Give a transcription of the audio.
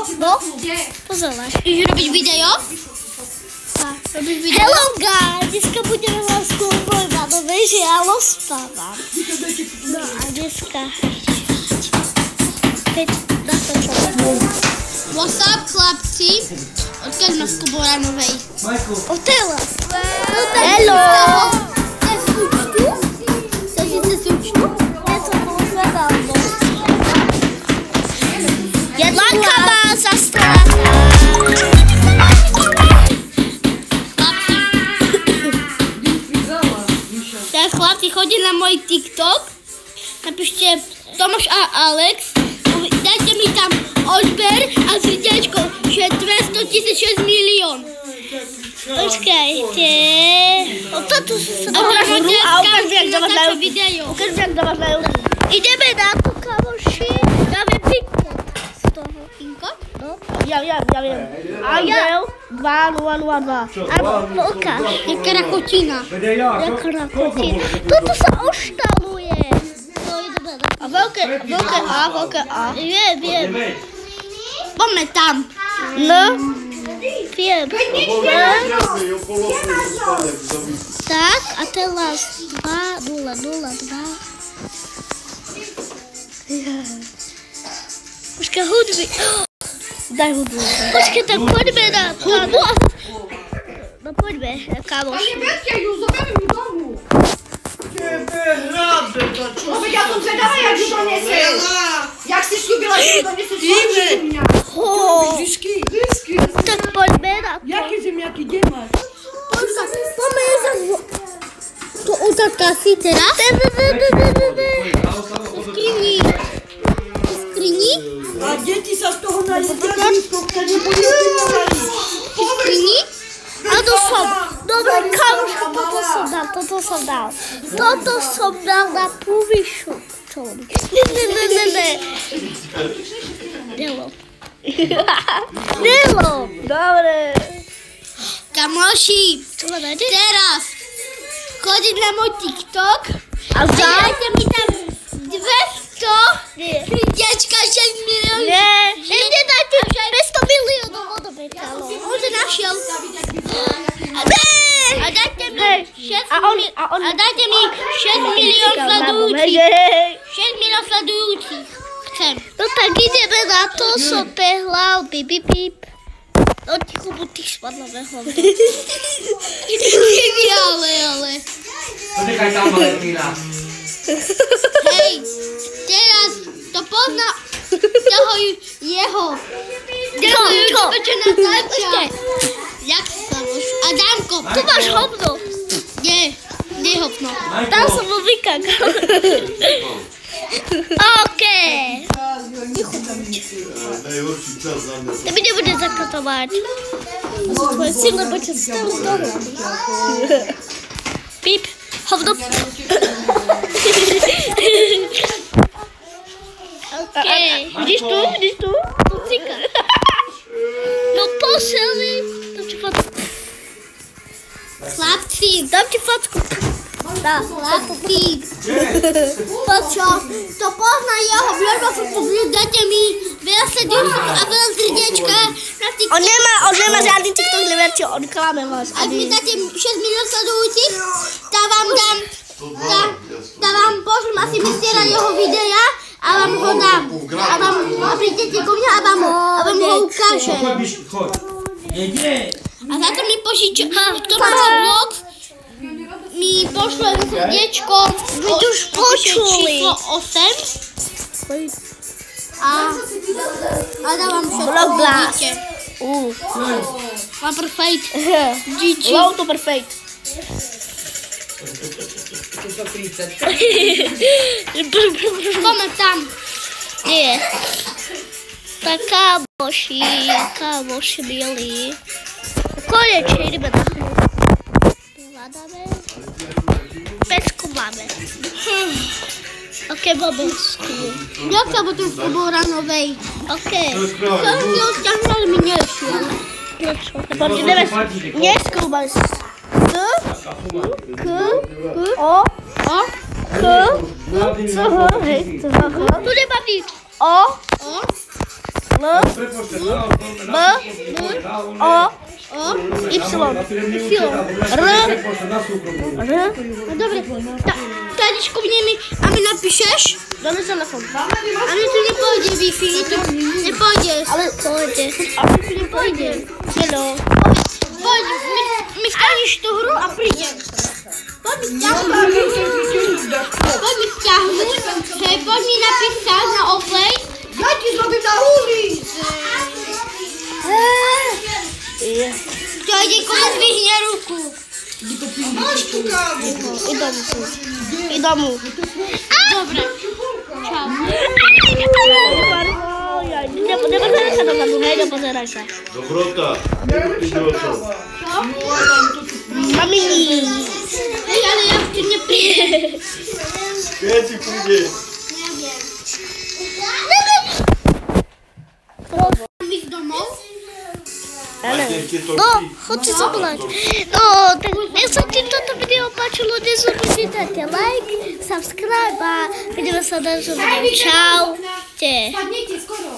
No, pozeraj. Ideš robiť video? Tak, robiť video. Hello guys, dneska budeme vás skúpať, no vieš, ja spávam. No a dneska... What's up, chlapci? Odkiaľ ma z Kuboranovej? Otela. Hello. Cez účtu? Chceš ísť cez účtu? Je to bolo zvedalno. Jedlanka má zastrana. Tak chlapci, chodí na môj TikTok. Napíšte Tomáš a Alex. Dajte mi tam odber a srdečko, že 200 006 milión. Počkajte. Toto sa a ukáž mi, jak dávaš video. Ukáž mi, jak dávaš na YouTube. Ideme na to, kamoši. Dáme pinkot z toho. Pinkot? No. Ja viem. Angel 2002. A ukáž. Jaká rakotina. Jaká rakotina. Toto sa oštaluje. A veľké A. Viem. Poďme tam. No. Viem. Tak, a teraz 2002. Počkaj, hudby. Daj hudbu. Počkaj, tak poďme na hudbu. No poďme, kámoš. Ale Betka, ju zoberiem do domu. No veď ja som zvedala, jak ju donesieš. Jak si šľúbila, že ju donesieš u mňa. Dyšky. Tak poďme na to. Jaké zemiaky, kde máš? Poďme za to utáka si teraz. Skrini. Skrini? A deti sa z toho najedia, výskovka, nebude vynovali. Skrini? A to som. Dobre, kamoška, toto som dal na púvišu. Čo robíš? Ne. Nelo. Dobre. Kamoši, teraz chodím na môj TikTok A dajte mi tam 200 srdečka 6 miliónov. Nie, dajte 200 miliónov odobekalo. On to našiel. A dajte mi 6 milión sledujúcich. 6 milión sledujúcich. Chcem. No tak ideme na to, som pehlal, bip. No ticho, buď tých spadla behla. Ale. Počekaj tam, Valentína. Hej, teraz to pozná toho jeho. Čo? Jak sa už? Adamko. Tu máš hovno. Nie hovno. Tam som ho vykakal. OK. To mi nebude zakatovať. To sú tvoje síly, lebo ťa stále dole. Píp, hovno. OK. Vidíš tu? Tu cika. No pošeli. Dám ti fotku. Chlapci. Dám ti fotku. Chlapci. Počo, to pozná jeho vľadba fotku. Dajte mi veľa sledujúcich a veľa srdečka na TikTok. On nemá žiadny TikTok, neverte, on klame vás. Ak mi dáte 6 milión sledujúcich, tak vám pošlem asi na jeho videa a vám ho dám. A prídete ku mňa a vám ho ukážem. Choď. A za to mi pošlite, kto má vlog, mi pošle srdiečko. Vy to už počuli. Číslo 8. A dávam všetko. Vlog blast. Mám perfect. GG. Wow, to perfect. Poďme tam. Nie. Tak kamoši milí. Konečne ideme na chvíľu. Hľadáme. Pecku máme. OK, bobovskú. Jak sa potom v Kuboranovej? OK. Som si ho stiahnul, mi nešiel. Prečo? Ideme neskúmať. K, O, K, C, H, hej, tu nemám nič. O, Dobre, Tadičko, a mi napíšeš? Dole telefon. A mi tu nepôjde Wi-Fi, to nepôjde. Ale pôjde. A mi tu nepôjde. Hello. Poď, mi stiahniš tú hru a prídem. Poď mi stiahnuť, poď mi napísať na Oplay. Ja ti zrobím na ulici. Čo ide, komu zvihne ruku? Máš tu kávu. I domu. Dobre. Čau. Nepozeraj sa dozadu, hej, nepozeraj sa. Dobrota, nebuď očo. Mami. Hej, ale ja už tu nepríjem. Keď ti príde? Mám ísť domov? No, chodte zavolať. No, tak nech sa ti toto video páčilo, nezabudnite dajte like, subscribe a vidíme sa na ďalšom videu. Čaute. Padnite skoro.